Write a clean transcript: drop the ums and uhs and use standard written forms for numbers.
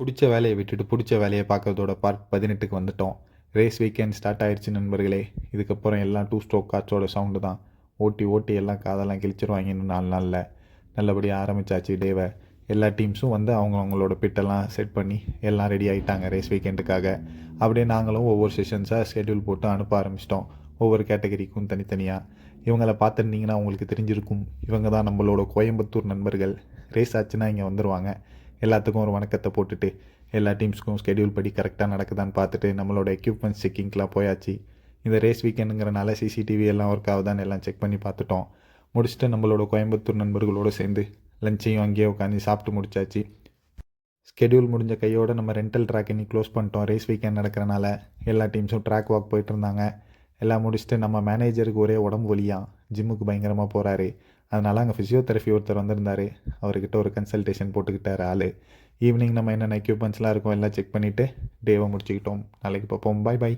புடிச்ச வேலைய விட்டுட்டு புடிச்ச வேலைய பார்க்கறதோட பார்ட் 18க்கு வந்துட்டோம். ரேஸ் வீக்கெண்ட் ஸ்டார்ட் ஆயிடுச்சு நண்பர்களே. இதுக்கப்புறம் எல்லாம் 2 ஸ்ட்ரோக் காற்றோட சவுண்டு தான். ஓட்டி ஓட்டி எல்லாம் காதெல்லாம் கிழிச்சிருவாங்க இன்னும் 4 நாள்ல. நல்லபடியா ஆரம்பிச்சாச்சு டேவ. எல்லா டீம்ஸும் வந்து அவங்களோட பிட்டெல்லாம் செட் பண்ணி எல்லாம் ரெடி ஆயிட்டாங்க ரேஸ் வீக்கெண்டுக்காக. அப்படியே நாங்களும் ஒவ்வொரு செஷன்ஸா ஷெட்யூல் போட்டு அனுப்ப ஆரம்பிச்சிட்டோம். ஒவ்வொரு கேட்டகரிக்கும் தனித்தனியா. இவங்கள பார்த்துருந்தீங்கன்னா உங்களுக்கு தெரிஞ்சிருக்கும். இவங்க தான் நம்மளோட கோயம்புத்தூர் நண்பர்கள். ரேஸ் ஆச்சுன்னா இங்கே வந்துருவாங்க. எல்லாத்துக்கும் ஒரு வணக்கத்தை போட்டுட்டு எல்லா டீம்ஸ்க்கும் ஸ்கெடியூல் படி கரெக்டாக நடக்குதான்னு பார்த்துட்டு நம்மளோட எக்யூப்மெண்ட்ஸ் செக்கிங்க்கெலாம் போயாச்சு. இந்த ரேஸ் வீக்கெண்டுங்கிறனால சிசிடிவி எல்லாம் ஒர்க் ஆகுதான்னு எல்லாம் செக் பண்ணி பார்த்துட்டோம். முடிச்சுட்டு நம்மளோட கோயம்புத்தூர் நண்பர்களோடு சேர்ந்து லஞ்சையும் அங்கேயே உட்காந்து சாப்பிட்டு முடிச்சாச்சு. ஸ்கெடியூல் முடிஞ்ச கையோடு நம்ம ரெண்டல் ட்ராக் இன்னி க்ளோஸ் பண்ணிட்டோம். ரேஸ் வீக்கெண்ட் நடக்கிறனால எல்லா டீம்ஸும் ட்ராக் வாக் போயிட்டு இருந்தாங்க. எல்லாம் முடிச்சுட்டு நம்ம மேனேஜருக்கு ஒரே உடம்பு வலியாக ஜிம்முக்கு பயங்கரமாக போகிறாரு. அதனால் அங்கே ஃபிசியோதெரப்பி ஒருத்தர் வந்திருந்தார். அவர்கிட்ட ஒரு கன்சல்டேஷன் போட்டுக்கிட்டார் ஆள். ஈவினிங் நம்ம என்னென்ன எக்யூப்மெண்ட்ஸ்லாம் இருக்கோ எல்லாம் செக் பண்ணிவிட்டு டேவை முடிச்சுக்கிட்டோம். நாளைக்கு பார்ப்போம். பாய் பாய்.